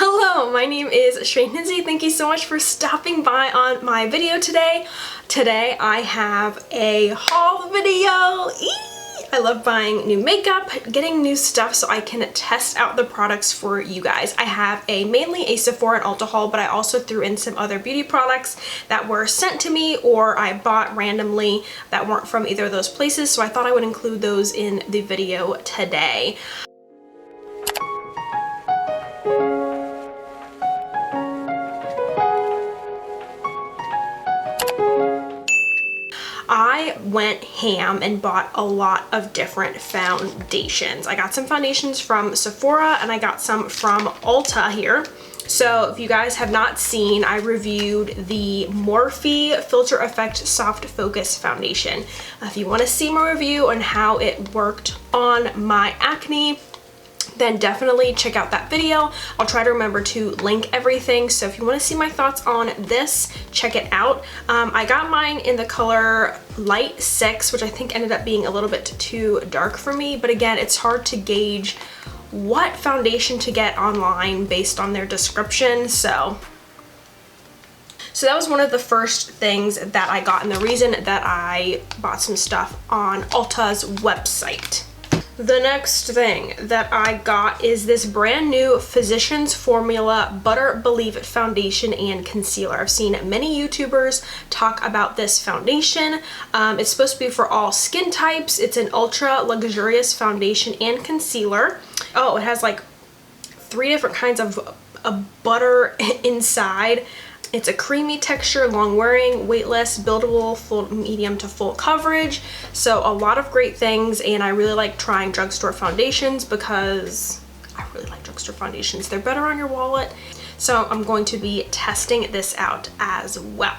Hello, my name is Shweihninzy. Thank you so much for stopping by on my video today. Today I have a haul video. I love buying new makeup, getting new stuff so I can test out the products for you guys. I have mainly a Sephora and Ulta haul, but I also threw in some other beauty products that were sent to me or I bought randomly that weren't from either of those places, so I thought I would include those in the video today. I went ham and bought a lot of different foundations. I got some foundations from Sephora and I got some from Ulta here. So if you guys have not seen, I reviewed the Morphe Filter Effect Soft Focus Foundation. If you want to see my review on how it worked on my acne, then definitely check out that video. I'll try to remember to link everything. So if you want to see my thoughts on this, check it out. I got mine in the color Light 6, which I think ended up being a little bit too dark for me. But again, it's hard to gauge what foundation to get online based on their description. So that was one of the first things that I got and the reason that I bought some stuff on Ulta's website. The next thing that I got is this brand new Physicians Formula Butter Believe It Foundation and Concealer. I've seen many YouTubers talk about this foundation. It's supposed to be for all skin types. It's an ultra luxurious foundation and concealer. Oh, it has like 3 different kinds of butter inside. It's a creamy texture, long wearing, weightless, buildable, full, medium to full coverage. So a lot of great things, and I really like trying drugstore foundations because I really like drugstore foundations. They're better on your wallet. So I'm going to be testing this out as well.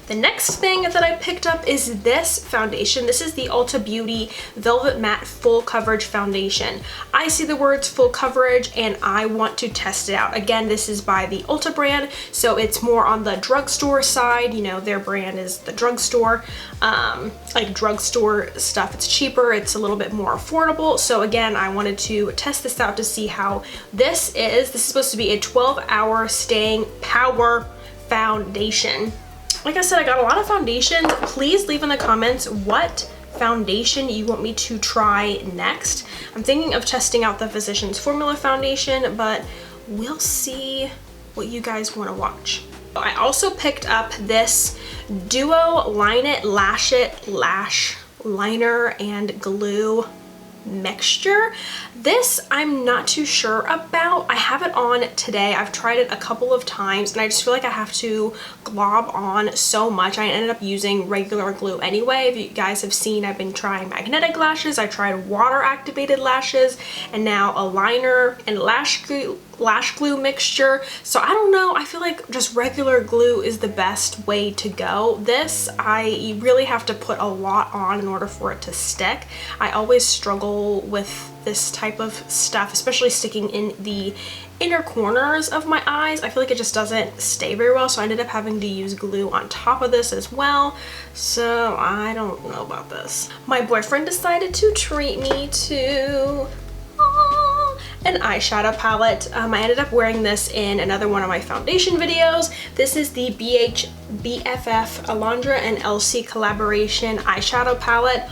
The next thing that I picked up is this foundation. This is the Ulta Beauty Velvet Matte Full Coverage Foundation. I see the words full coverage and I want to test it out. Again, this is by the Ulta brand, so it's more on the drugstore side. You know, their brand is the drugstore. Like drugstore stuff, it's cheaper, it's a little bit more affordable. So again, I wanted to test this out to see how this is. This is supposed to be a 12-hour staying power foundation. Like I said, I got a lot of foundations. Please leave in the comments what foundation you want me to try next. I'm thinking of testing out the Physicians Formula foundation, but we'll see what you guys want to watch. I also picked up this Duo Line It Lash It Lash Liner and Glue mixture. This I'm not too sure about. I have it on today. I've tried it a couple of times and I just feel like I have to glob on so much. I ended up using regular glue anyway. If you guys have seen, I've been trying magnetic lashes, I tried water activated lashes, and now a liner and lash glue mixture. So I don't know, I feel like just regular glue is the best way to go. This, you really have to put a lot on in order for it to stick. I always struggle with this type of stuff, especially sticking in the inner corners of my eyes. I feel like it just doesn't stay very well, so I ended up having to use glue on top of this as well. So I don't know about this. My boyfriend decided to treat me to an eyeshadow palette. I ended up wearing this in another one of my foundation videos. This is the BFF Alondra and Elsie collaboration eyeshadow palette.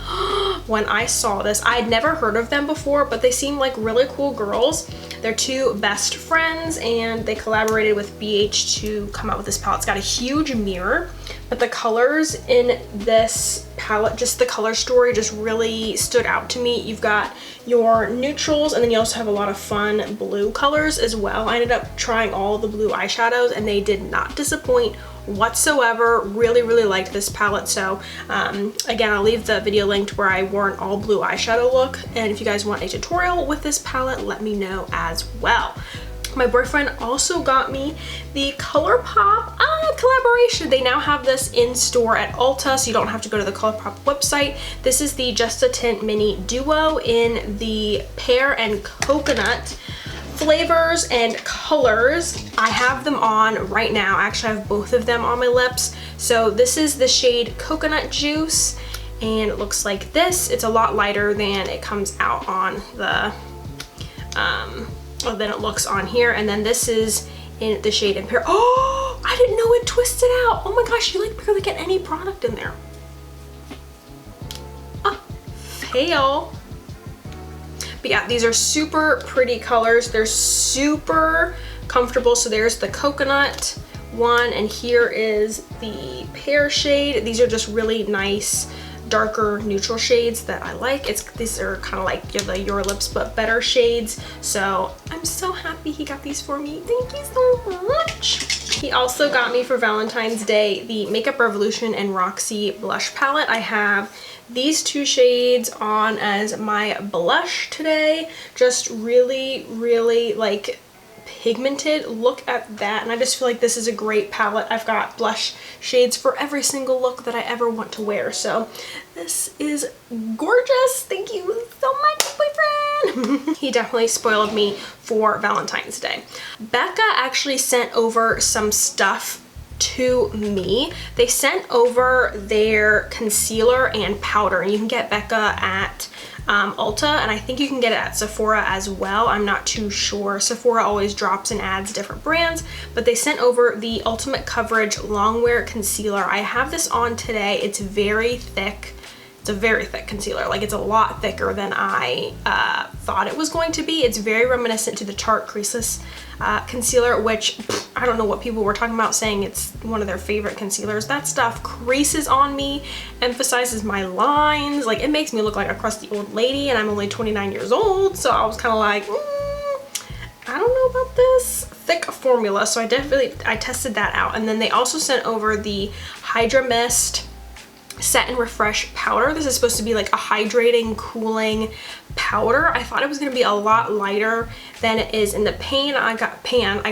When I saw this, I had never heard of them before, but they seem like really cool girls. They're 2 best friends and they collaborated with BH to come out with this palette. It's got a huge mirror, but the colors in this palette, just the color story just really stood out to me. You've got your neutrals and then you also have a lot of fun blue colors as well. I ended up trying all the blue eyeshadows and they did not disappoint whatsoever. Really liked this palette. So again, I'll leave the video linked where I wore an all blue eyeshadow look, and if you guys want a tutorial with this palette, let me know as well. My boyfriend also got me the ColourPop collaboration. They now have this in store at Ulta, so you don't have to go to the ColourPop website. This is the Just a Tint Mini Duo in the pear and coconut flavors and colors. I have them on right now. Actually, I have both of them on my lips. So this is the shade Coconut Juice, and it looks like this. It's a lot lighter than it comes out on the than it looks on here. And then this is in the shade Imperial. Oh, I didn't know it twisted out. Oh my gosh, you like barely get any product in there. Fail. But yeah, these are super pretty colors. They're super comfortable. So there's the coconut one, and here is the pear shade. These are just really nice darker neutral shades that I like. These are kind of like the Your Lips but better shades. So I'm so happy he got these for me. Thank you so much. He also got me for Valentine's Day the Makeup Revolution and Roxy blush palette. I have these two shades on as my blush today. Just really, really like pigmented. Look at that. And I just feel like this is a great palette. I've got blush shades for every single look that I ever want to wear. So this is gorgeous. Thank you so much, boyfriend. He definitely spoiled me for Valentine's Day. BECCA actually sent over some stuff to me. They sent over their concealer and powder, and you can get BECCA at Ulta, and I think you can get it at Sephora as well. I'm not too sure. Sephora always drops and adds different brands, but they sent over the Ultimate Coverage Longwear Concealer. I have this on today. It's very thick. It's a very thick concealer. Like, it's a lot thicker than I thought it was going to be. It's very reminiscent to the Tarte Creaseless concealer, which I don't know what people were talking about saying it's one of their favorite concealers. That stuff creases on me, emphasizes my lines. Like, it makes me look like a crusty old lady, and I'm only 29 years old. So I was kind of like, I don't know about this thick formula. So I tested that out. And then they also sent over the Hydra Mist Set and Refresh powder. This is supposed to be like a hydrating, cooling powder. I thought it was going to be a lot lighter than it is in the pan. I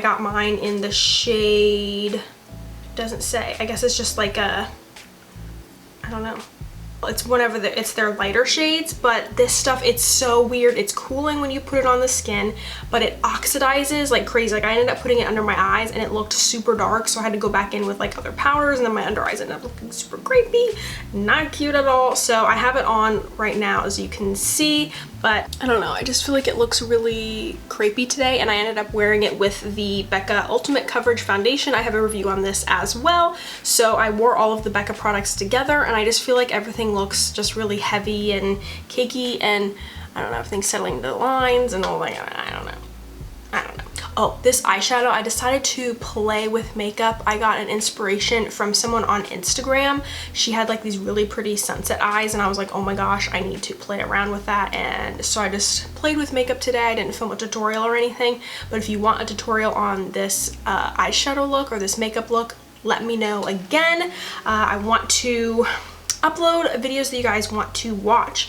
got mine in the shade, doesn't say. I guess it's just like a, I don't know. It's whenever it's their lighter shades, but this stuff, it's so weird. It's cooling when you put it on the skin, but it oxidizes like crazy. Like, I ended up putting it under my eyes and it looked super dark, so I had to go back in with like other powders, and then my under eyes ended up looking super grapey. Not cute at all. So I have it on right now, as you can see, but I don't know. I just feel like it looks really crepey today, and I ended up wearing it with the BECCA Ultimate Coverage Foundation. I have a review on this as well. So I wore all of the BECCA products together, and I just feel like everything looks just really heavy and cakey, and I don't know, everything's settling the lines and all that. I don't know. Oh, this eyeshadow, I decided to play with makeup. I got an inspiration from someone on Instagram. She had like these really pretty sunset eyes, and I was like, oh my gosh, I need to play around with that. And so I just played with makeup today. I didn't film a tutorial or anything, but if you want a tutorial on this eyeshadow look or this makeup look, let me know again. I want to upload videos that you guys want to watch.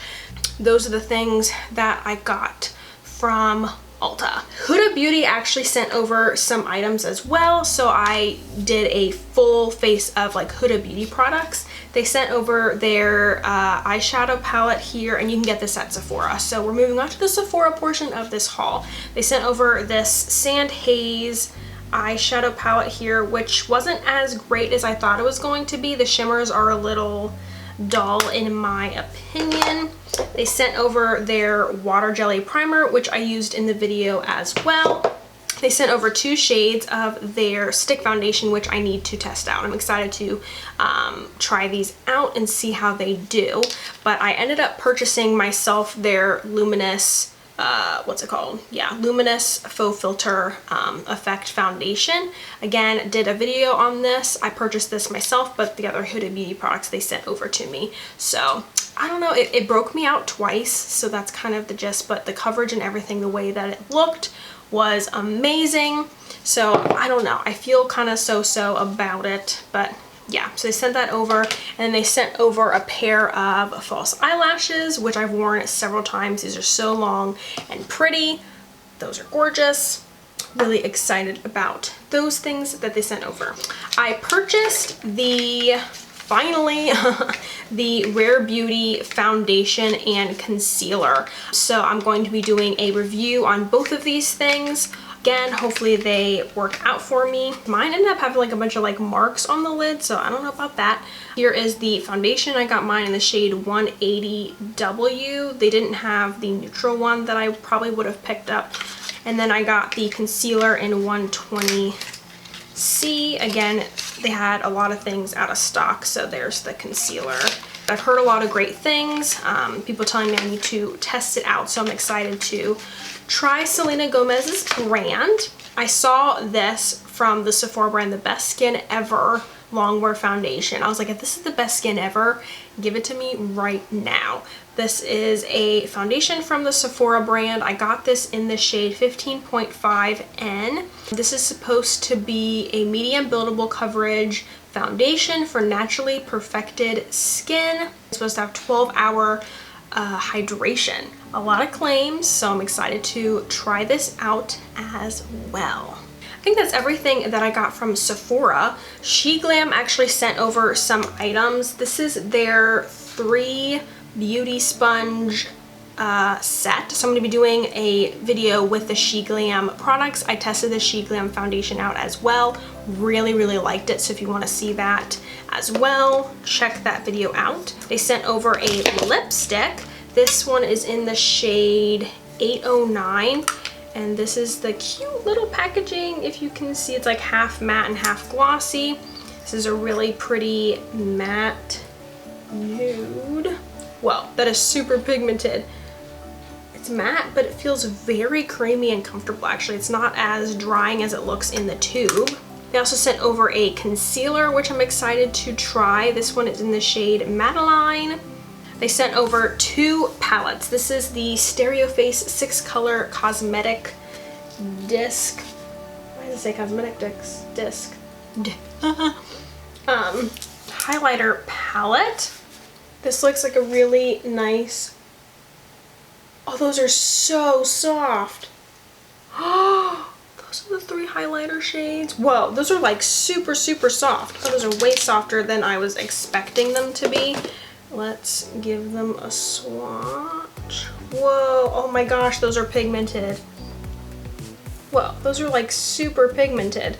Those are the things that I got from Ulta. Huda Beauty actually sent over some items as well, so I did a full face of like Huda Beauty products. They sent over their eyeshadow palette here, and you can get this at Sephora. So we're moving on to the Sephora portion of this haul. They sent over this Sand Haze eyeshadow palette here, which wasn't as great as I thought it was going to be. The shimmers are a little dull in my opinion. They sent over their water jelly primer, which I used in the video as well. They sent over two shades of their stick foundation, which I need to test out. I'm excited to try these out and see how they do. But I ended up purchasing myself their luminous what's it called? Yeah, Luminous Faux Filter Effect Foundation. Again, did a video on this. I purchased this myself, but the other Huda Beauty products they sent over to me. So I don't know, it broke me out twice, so that's kind of the gist, but the coverage and everything, the way that it looked was amazing. So I don't know, I feel kind of so-so about it, but yeah, so they sent that over, and then they sent over a pair of false eyelashes, which I've worn several times. These are so long and pretty. Those are gorgeous. Really excited about those things that they sent over. I purchased finally the Rare Beauty foundation and concealer. So I'm going to be doing a review on both of these things. Again, hopefully they work out for me. Mine ended up having like a bunch of like marks on the lid, so I don't know about that. Here is the foundation. I got mine in the shade 180W. They didn't have the neutral one that I probably would have picked up And then I got the concealer in 120C. Again, they had a lot of things out of stock, so there's the concealer. I've heard a lot of great things, people telling me I need to test it out, so I'm excited to try Selena Gomez's brand. I saw this from the Sephora brand, the Best Skin Ever Longwear Foundation. I was like, if this is the best skin ever, give it to me right now. This is a foundation from the Sephora brand. I got this in the shade 15.5N. This is supposed to be a medium buildable coverage foundation for naturally perfected skin. It's supposed to have 12-hour hydration. A lot of claims, so I'm excited to try this out as well. I think that's everything that I got from Sephora. SheGlam actually sent over some items. This is their 3 beauty sponge set. So I'm going to be doing a video with the SheGlam products. I tested the SheGlam foundation out as well. Really, really liked it. So if you want to see that as well, check that video out. They sent over a lipstick. This one is in the shade 809. And this is the cute little packaging. If you can see, it's like half matte and half glossy. This is a really pretty matte nude. Well, that is super pigmented. It's matte, but it feels very creamy and comfortable. Actually, it's not as drying as it looks in the tube. They also sent over a concealer, which I'm excited to try. This one is in the shade Maybelline. They sent over 2 palettes. This is the Stereo Face 6-color cosmetic disc. Why does it say cosmetic disc? Highlighter palette. This looks like a really nice. Oh, those are so soft. Oh, those are the 3 highlighter shades. Whoa, those are like super, super soft. Oh, those are way softer than I was expecting them to be. Let's give them a swatch. Whoa, oh my gosh, those are pigmented. Whoa, those are like super pigmented.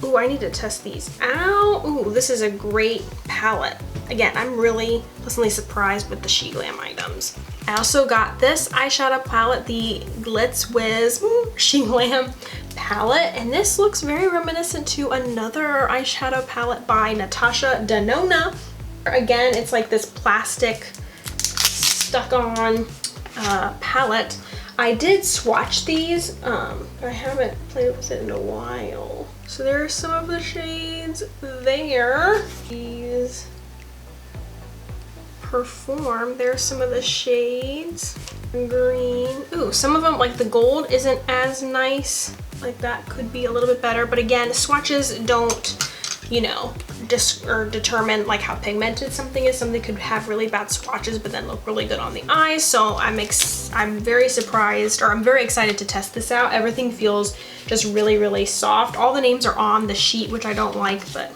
Ooh, I need to test these out. Ooh, this is a great palette. Again, I'm really pleasantly surprised with the SheGlam items. I also got this eyeshadow palette, the Glitz Wiz SheGlam palette, and this looks very reminiscent to another eyeshadow palette by Natasha Denona. Again, it's like this plastic stuck-on palette. I did swatch these, but I haven't played with it in a while. So there are some of the shades there. These Perform. There's some of the shades. Green. Ooh, some of them, like the gold, isn't as nice. Like that could be a little bit better. But again, swatches don't, you know, determine like how pigmented something is. Something could have really bad swatches but then look really good on the eyes. So I'm very surprised, or I'm very excited to test this out. Everything feels just really, really soft. All the names are on the sheet, which I don't like, but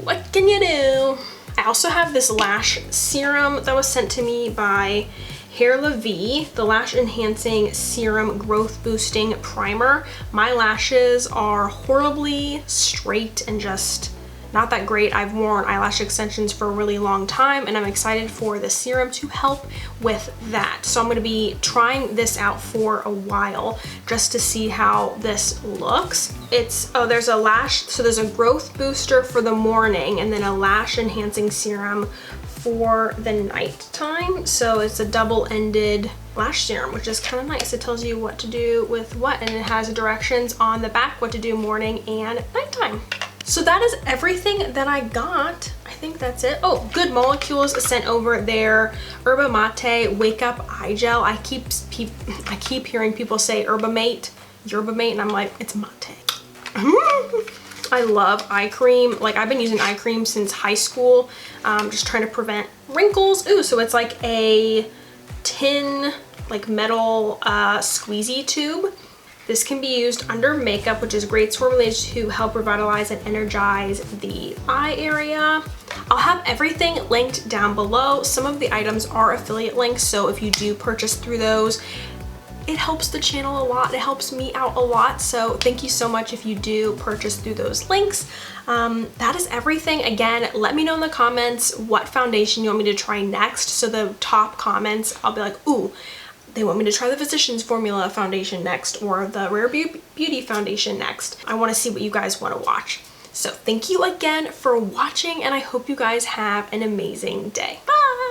what can you do? I also have this lash serum that was sent to me by Hair La Vie, the Lash Enhancing Serum Growth Boosting Primer. My lashes are horribly straight and just not that great. I've worn eyelash extensions for a really long time, and I'm excited for the serum to help with that. So I'm going to be trying this out for a while just to see how this looks. There's a lash, so there's a growth booster for the morning and then a lash enhancing serum for the nighttime. So it's a double-ended lash serum, which is kind of nice. It tells you what to do with what, and it has directions on the back what to do morning and nighttime. So that is everything that I got. I think that's it. Oh, Good Molecules sent over their Yerba Mate Wake Up Eye Gel. I keep hearing people say Yerba Mate, and I'm like, it's mate. I love eye cream. Like, I've been using eye cream since high school, just trying to prevent wrinkles. Ooh, so it's like a tin, like metal squeezy tube. This can be used under makeup, which is great. It's formulated to help revitalize and energize the eye area. I'll have everything linked down below. Some of the items are affiliate links, so if you do purchase through those, it helps the channel a lot. It helps me out a lot. So thank you so much if you do purchase through those links. That is everything. Again, let me know in the comments what foundation you want me to try next. So the top comments, I'll be like, ooh, they want me to try the Physicians Formula foundation next or the Rare Beauty foundation next. I want to see what you guys want to watch. So thank you again for watching, and I hope you guys have an amazing day. Bye!